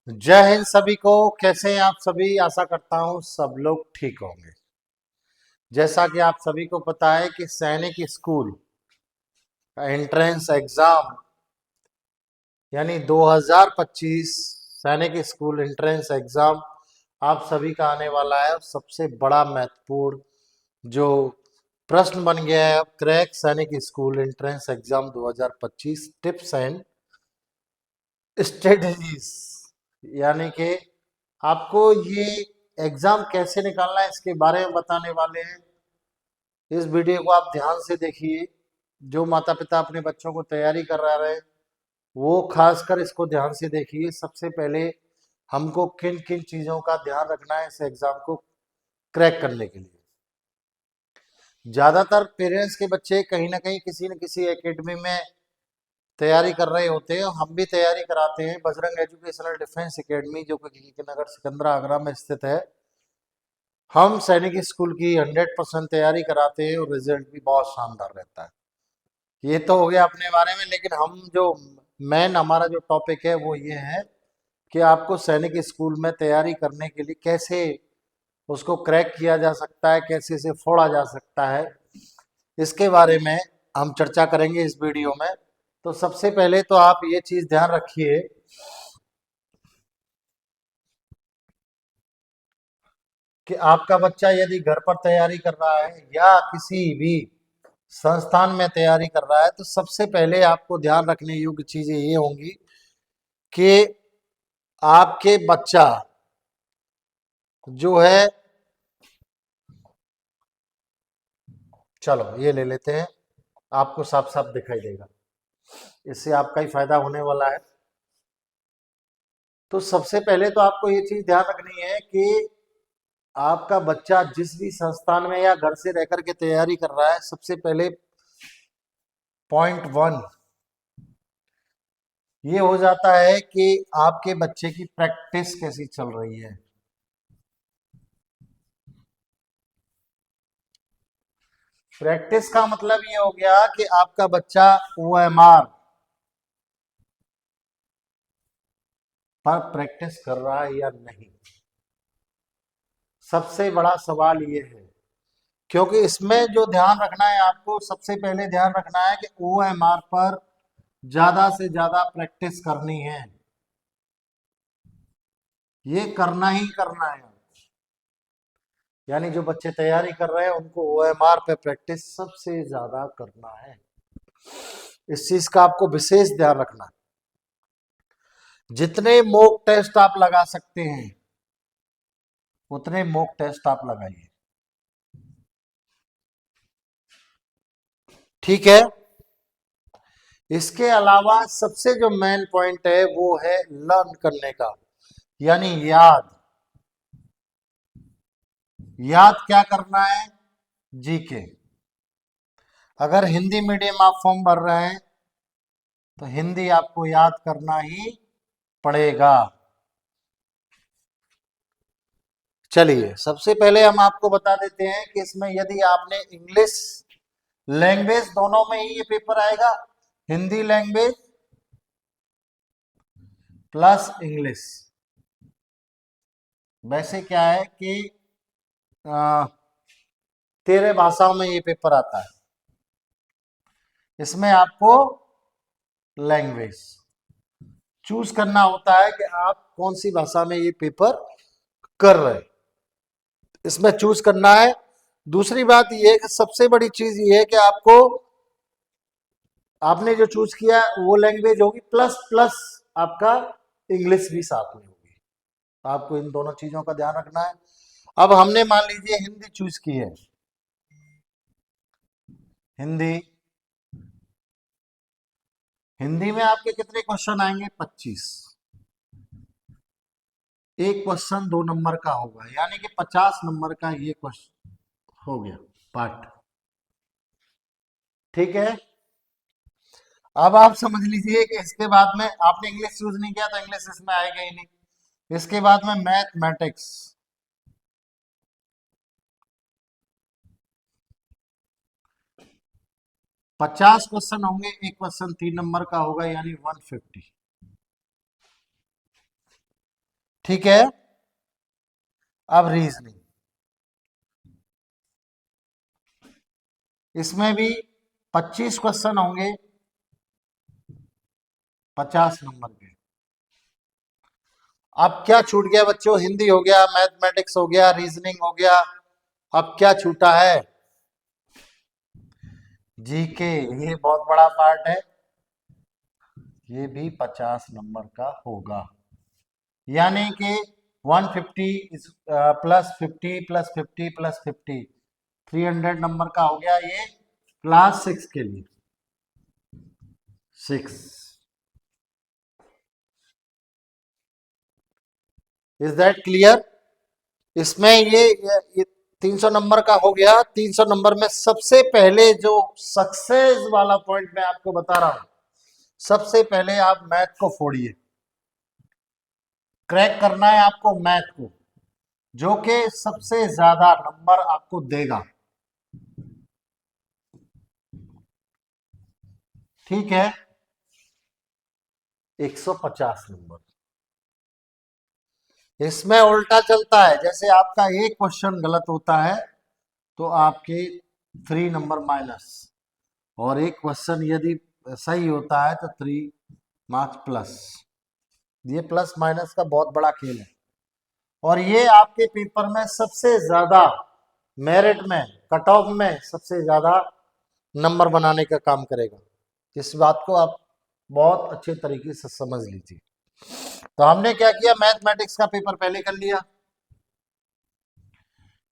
जय हिंद सभी को। कैसे हैं आप सभी? आशा करता हूं सब लोग ठीक होंगे। जैसा कि आप सभी को पता है कि सैनिक स्कूल का एंट्रेंस एग्जाम यानी 2025 सैनिक स्कूल एंट्रेंस एग्जाम आप सभी का आने वाला है। सबसे बड़ा महत्वपूर्ण जो प्रश्न बन गया है, अब क्रैक सैनिक school entrance exam 2025 tips and strategies, यानी कि आपको ये एग्जाम कैसे निकालना है इसके बारे में बताने वाले हैं। इस वीडियो को आप ध्यान से देखिए। जो माता पिता अपने बच्चों को तैयारी करा रहे हैं वो खासकर इसको ध्यान से देखिए। सबसे पहले हमको किन किन चीज़ों का ध्यान रखना है इस एग्जाम को क्रैक करने के लिए। ज़्यादातर पेरेंट्स के बच्चे कहीं ना कहीं किसी न किसी एकेडमी में तैयारी कर रहे होते हैं। हम भी तैयारी कराते हैं बजरंग एजुकेशनल डिफेंस एकेडमी, जो कि नगर सिकंदरा आगरा में स्थित है। हम सैनिक स्कूल की 100% तैयारी कराते हैं और रिजल्ट भी बहुत शानदार रहता है। ये तो हो गया अपने बारे में, लेकिन हम जो मेन हमारा जो टॉपिक है वो ये है कि आपको सैनिक स्कूल में तैयारी करने के लिए कैसे उसको क्रैक किया जा सकता है, कैसे इसे फोड़ा जा सकता है, इसके बारे में हम चर्चा करेंगे इस वीडियो में। तो सबसे पहले तो आप ये चीज़ ध्यान रखिए कि आपका बच्चा यदि घर पर तैयारी कर रहा है या किसी भी संस्थान में तैयारी कर रहा है तो सबसे पहले आपको ध्यान रखने योग्य चीजें ये होंगी कि आपके बच्चा जो है, चलो ये ले लेते हैं, आपको साफ साफ दिखाई देगा, इससे आपका ही फायदा होने वाला है। तो सबसे पहले तो आपको ये चीज ध्यान रखनी है कि आपका बच्चा जिस भी संस्थान में या घर से रहकर के तैयारी कर रहा है, सबसे पहले पॉइंट 1 ये हो जाता है कि आपके बच्चे की प्रैक्टिस कैसी चल रही है। प्रैक्टिस का मतलब ये हो गया कि आपका बच्चा OMR पर प्रैक्टिस कर रहा है या नहीं। सबसे बड़ा सवाल ये है, क्योंकि इसमें जो ध्यान रखना है आपको, सबसे पहले ध्यान रखना है कि OMR पर ज्यादा से ज्यादा प्रैक्टिस करनी है। ये करना ही करना है, यानी जो बच्चे तैयारी कर रहे हैं उनको OMR पे प्रैक्टिस सबसे ज्यादा करना है। इस चीज का आपको विशेष ध्यान रखना है। जितने मॉक टेस्ट आप लगा सकते हैं उतने मॉक टेस्ट आप लगाइए, ठीक है। इसके अलावा सबसे जो मेन पॉइंट है वो है लर्न करने का, यानी याद। याद क्या करना है? जीके। अगर हिंदी मीडियम आप फॉर्म भर रहे हैं तो हिंदी आपको याद करना ही पड़ेगा। चलिए सबसे पहले हम आपको बता देते हैं कि इसमें यदि आपने इंग्लिश लैंग्वेज, दोनों में ही ये पेपर आएगा, हिंदी लैंग्वेज प्लस इंग्लिश। वैसे क्या है कि 13 भाषाओं में ये पेपर आता है। इसमें आपको लैंग्वेज चूज करना होता है कि आप कौन सी भाषा में ये पेपर कर रहे हैं, इसमें चूज करना है। दूसरी बात ये है कि सबसे बड़ी चीज ये है कि आपको, आपने जो चूज किया है वो लैंग्वेज होगी, प्लस प्लस आपका इंग्लिश भी साथ में होगी। आपको इन दोनों चीजों का ध्यान रखना है। अब हमने मान लीजिए हिंदी चूज की है। हिंदी, हिंदी में आपके कितने क्वेश्चन आएंगे? 25। एक क्वेश्चन 2 नंबर का होगा, यानी कि 50 नंबर का ये क्वेश्चन हो गया पार्ट, ठीक है। अब आप समझ लीजिए कि इसके बाद में आपने इंग्लिश चूज नहीं किया तो इंग्लिश इसमें आएगा ही नहीं। इसके बाद में मैथमेटिक्स, 50 क्वेश्चन होंगे, एक क्वेश्चन 3 नंबर का होगा, यानी 150। ठीक है। अब रीजनिंग, इसमें भी 25 क्वेश्चन होंगे, 50 नंबर के। अब क्या छूट गया बच्चों? हिंदी हो गया, मैथमेटिक्स हो गया, रीजनिंग हो गया। अब क्या छूटा है? जीके, ये बहुत बड़ा पार्ट है, ये भी 50 नंबर का होगा। यानी कि 150 प्लस 50 प्लस 50 प्लस 50, 300 नंबर का हो गया ये क्लास 6 के लिए। 6, इज दैट क्लियर? इसमें ये 300 नंबर का हो गया। 300 नंबर में सबसे पहले जो सक्सेस वाला पॉइंट मैं आपको बता रहा हूं, सबसे पहले आप मैथ को फोड़िए। क्रैक करना है आपको मैथ को, जो कि सबसे ज्यादा नंबर आपको देगा। ठीक है, 150 नंबर। इसमें उल्टा चलता है, जैसे आपका एक क्वेश्चन गलत होता है तो आपके 3 नंबर माइनस, और एक क्वेश्चन यदि सही होता है तो 3 मार्क्स प्लस। ये प्लस माइनस का बहुत बड़ा खेल है, और ये आपके पेपर में सबसे ज्यादा मेरिट में, कट ऑफ में सबसे ज्यादा नंबर बनाने का काम करेगा। इस बात को आप बहुत अच्छे तरीके से समझ लीजिए। तो हमने क्या किया, मैथमेटिक्स का पेपर पहले कर लिया,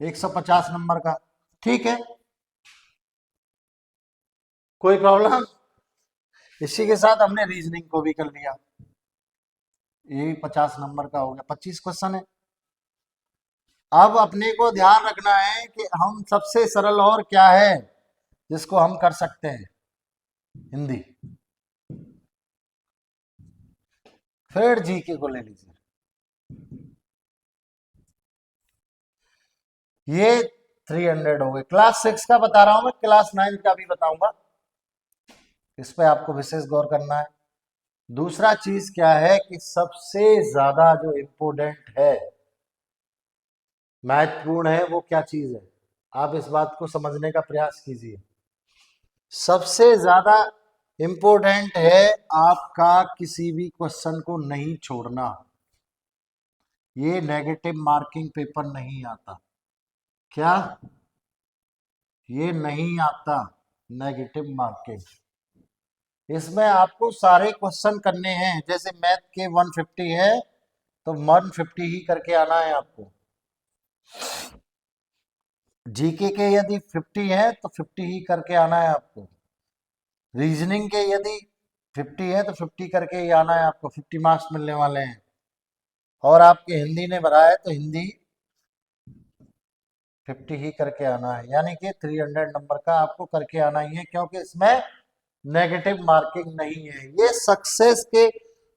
150 नंबर का। ठीक है, कोई प्रॉब्लम? इसी के साथ हमने रीजनिंग को भी कर लिया, ये भी 50 नंबर का हो गया, 25 क्वेश्चन है। अब अपने को ध्यान रखना है कि हम सबसे सरल और क्या है जिसको हम कर सकते हैं, हिंदी। फिर जीके को ले लीजिए। ये 300 हो गए। क्लास 6 का बता रहा हूं मैं, क्लास 9 का भी बताऊंगा, इस पे आपको विशेष गौर करना है। दूसरा चीज क्या है कि सबसे ज्यादा जो इम्पोर्टेंट है, महत्वपूर्ण है, वो क्या चीज है, आप इस बात को समझने का प्रयास कीजिए। सबसे ज्यादा इंपॉर्टेंट है आपका किसी भी क्वेश्चन को नहीं छोड़ना। ये नेगेटिव मार्किंग पेपर नहीं आता। क्या? ये नहीं आता नेगेटिव मार्किंग। इसमें आपको सारे क्वेश्चन करने हैं, जैसे मैथ के 150 है तो 150 ही करके आना है आपको। जीके के यदि 50 है तो 50 ही करके आना है आपको। रीजनिंग के यदि 50 है तो 50 करके ही आना है आपको, 50 मार्क्स मिलने वाले हैं। और आपके हिंदी ने भरा है तो हिंदी 50 ही करके आना है, यानी कि 300 नंबर का आपको करके आना ही है, क्योंकि इसमें नेगेटिव मार्किंग नहीं है। ये सक्सेस के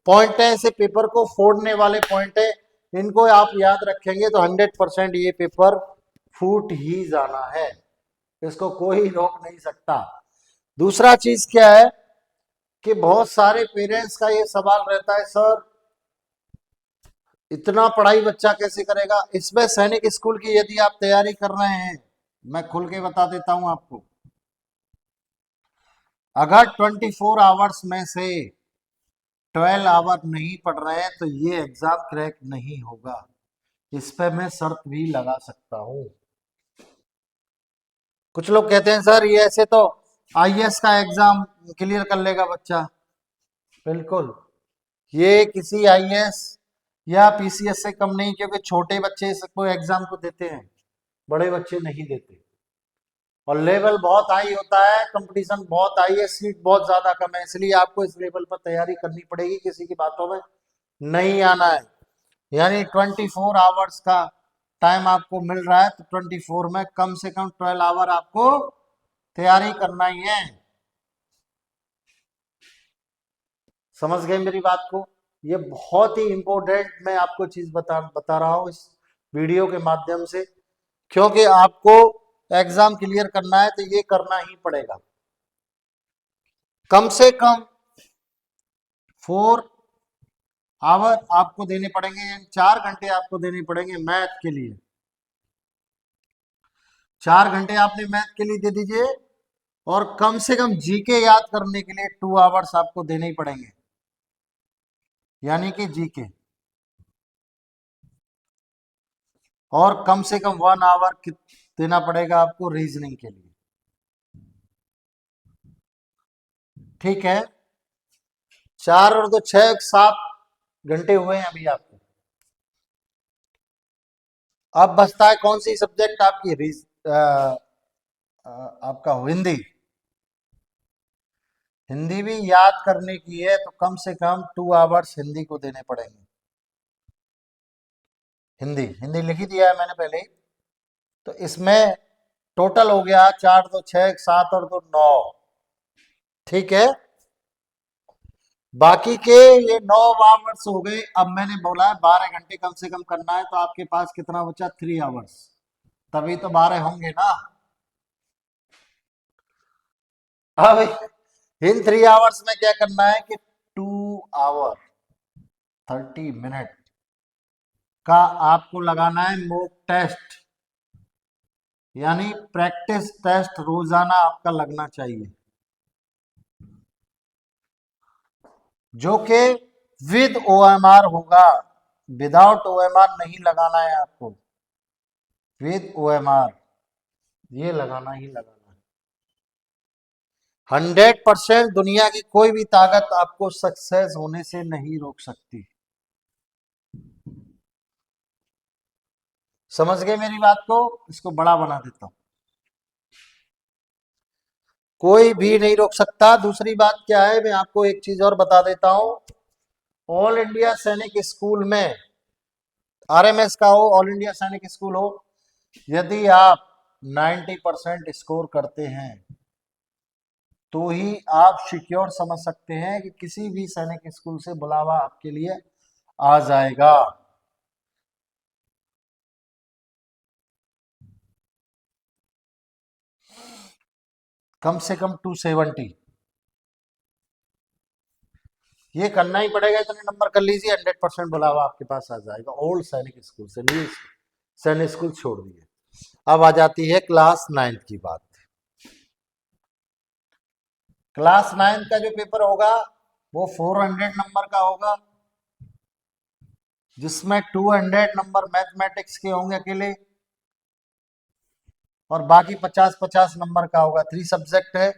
पॉइंट है, ऐसे पेपर को फोड़ने वाले पॉइंट है। इनको आप याद रखेंगे तो 100% ये पेपर फूट ही जाना है, इसको कोई रोक नहीं सकता। दूसरा चीज क्या है कि बहुत सारे पेरेंट्स का ये सवाल रहता है, सर इतना पढ़ाई बच्चा कैसे करेगा। इसमें सैनिक स्कूल की यदि आप तैयारी कर रहे हैं, मैं खुल के बता देता हूं आपको, अगर 24 आवर्स में से 12 आवर नहीं पढ़ रहे हैं तो ये एग्जाम क्रैक नहीं होगा। इस पे मैं शर्त भी लगा सकता हूं। कुछ लोग कहते हैं सर ये ऐसे तो आईएएस का एग्जाम क्लियर कर लेगा बच्चा। बिल्कुल, ये किसी आईएएस या पीसीएस से कम नहीं, क्योंकि छोटे बच्चे इसको एग्जाम को देते हैं, बड़े बच्चे नहीं देते। और लेवल बहुत हाई होता है, कंपटीशन बहुत हाई है, सीट बहुत ज्यादा कम है, इसलिए आपको इस लेवल पर तैयारी करनी पड़ेगी, किसी की बातों में नहीं आना है। यानी 24 आवर्स का टाइम आपको मिल रहा है, तो 24 में कम से कम 12 आवर आपको तैयारी करना ही है। समझ गए मेरी बात को? ये बहुत ही इंपॉर्टेंट मैं आपको चीज बता रहा हूं इस वीडियो के माध्यम से, क्योंकि आपको एग्जाम क्लियर करना है तो ये करना ही पड़ेगा। कम से कम 4 आवर आपको देने पड़ेंगे, 4 घंटे आपको देने पड़ेंगे मैथ के लिए। 4 घंटे आपने मैथ के लिए दे दीजिए, और कम से कम जीके याद करने के लिए 2 आवर्स आपको देने ही पड़ेंगे, यानी कि जीके। और कम से कम 1 आवर देना पड़ेगा आपको रीजनिंग के लिए। ठीक है, 4 और 2 6, 7 घंटे हुए हैं अभी आपको। अब बचता है कौन सी सब्जेक्ट आपकी, आपका हिंदी। हिंदी भी याद करने की है, तो कम से कम 2 आवर्स हिंदी को देने पड़ेंगे। हिंदी हिंदी लिखी दिया है मैंने पहले ही। तो इसमें टोटल हो गया 4 2 6 7 और 2 9। ठीक है, बाकी के ये 9 आवर्स हो गए। अब मैंने बोला है 12 घंटे कम से कम करना है, तो आपके पास कितना बचा, 3 आवर्स। तभी तो 12 होंगे ना। अब इन 3 आवर्स में क्या करना है कि 2 आवर 30 मिनट का आपको लगाना है मॉक टेस्ट, यानी प्रैक्टिस टेस्ट रोजाना आपका लगना चाहिए, जो कि विद ओएमआर होगा। विदाउट ओएमआर नहीं लगाना है आपको, विद ओएमआर ये लगाना ही लगाना है। 100% दुनिया की कोई भी ताकत आपको सक्सेस होने से नहीं रोक सकती। समझ गए मेरी बात को? इसको बड़ा बना देता हूं, कोई भी नहीं रोक सकता। दूसरी बात क्या है, मैं आपको एक चीज और बता देता हूं। ऑल इंडिया सैनिक स्कूल में, आरएमएस का हो, ऑल इंडिया सैनिक स्कूल हो, यदि आप 90% स्कोर करते हैं तो ही आप सिक्योर समझ सकते हैं कि किसी भी सैनिक स्कूल से बुलावा आपके लिए आ जाएगा। कम से कम 270 ये करना ही पड़ेगा। इतने नंबर कर लीजिए, 100% बुलावा आपके पास आ जाएगा ओल्ड सैनिक स्कूल से। न्यू सैनिक स्कूल छोड़ दिए। अब आ जाती है क्लास 9 की बात। क्लास 9 का जो पेपर होगा वो 400 नंबर का होगा, जिसमें 200 नंबर मैथमेटिक्स के होंगे अकेले, और बाकी 50-50 नंबर का होगा। 3 सब्जेक्ट है,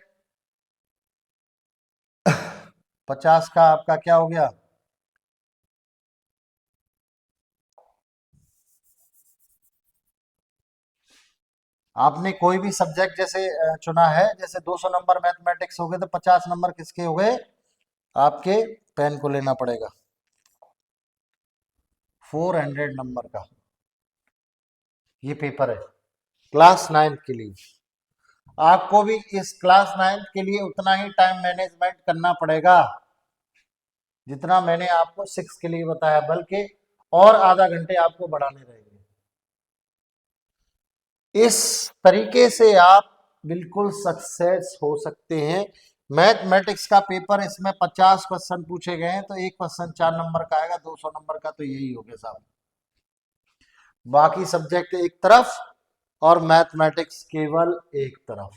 50 का आपका क्या हो गया, आपने कोई भी सब्जेक्ट जैसे चुना है, जैसे 200 नंबर मैथमेटिक्स हो गए, तो 50 नंबर किसके हो गए, आपके पेन को लेना पड़ेगा। 400 नंबर का ये पेपर है क्लास 9 के लिए। आपको भी इस क्लास 9 के लिए उतना ही टाइम मैनेजमेंट करना पड़ेगा जितना मैंने आपको 6 के लिए बताया, बल्कि और आधा घंटे आपको बढ़ाने रहेंगे। इस तरीके से आप बिल्कुल सक्सेस हो सकते हैं। मैथमेटिक्स का पेपर, इसमें 50 क्वेश्चन पूछे गए हैं, तो एक क्वेश्चन 4 नंबर का आएगा, 200 नंबर का तो यही हो गया साहब। बाकी सब्जेक्ट एक तरफ और मैथमेटिक्स केवल एक तरफ।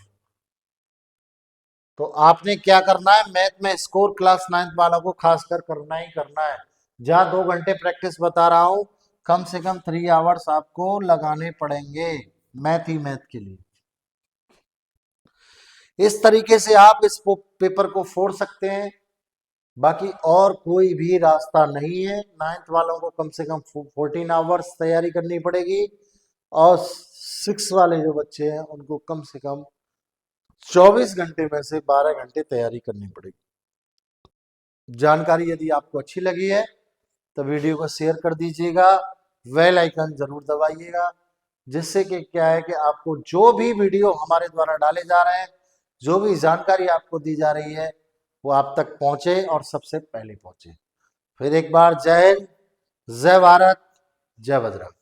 तो आपने क्या करना है, मैथ में स्कोर क्लास 9 वालों को खासकर करना ही करना है। जहां 2 घंटे प्रैक्टिस बता रहा हूं, कम से कम 3 आवर्स आपको लगाने पड़ेंगे मैथ ही मैथ के लिए। इस तरीके से आप इस पेपर को फोड़ सकते हैं। बाकी और कोई भी रास्ता नहीं है। 9th वालों को कम से कम 14 आवर्स तैयारी करनी पड़ेगी, और 6 वाले जो बच्चे हैं उनको कम से कम 24 घंटे में से 12 घंटे तैयारी करनी पड़ेगी। जानकारी यदि आपको अच्छी लगी है तो वीडियो को शेयर कर दीजिएगा, बेल आइकन जरूर दबाइएगा, जिससे कि क्या है कि आपको जो भी वीडियो हमारे द्वारा डाले जा रहे हैं, जो भी जानकारी आपको दी जा रही है, वो आप तक पहुंचे और सबसे पहले पहुंचे। फिर एक बार जय हिंद, जय भारत, जय बजरंग।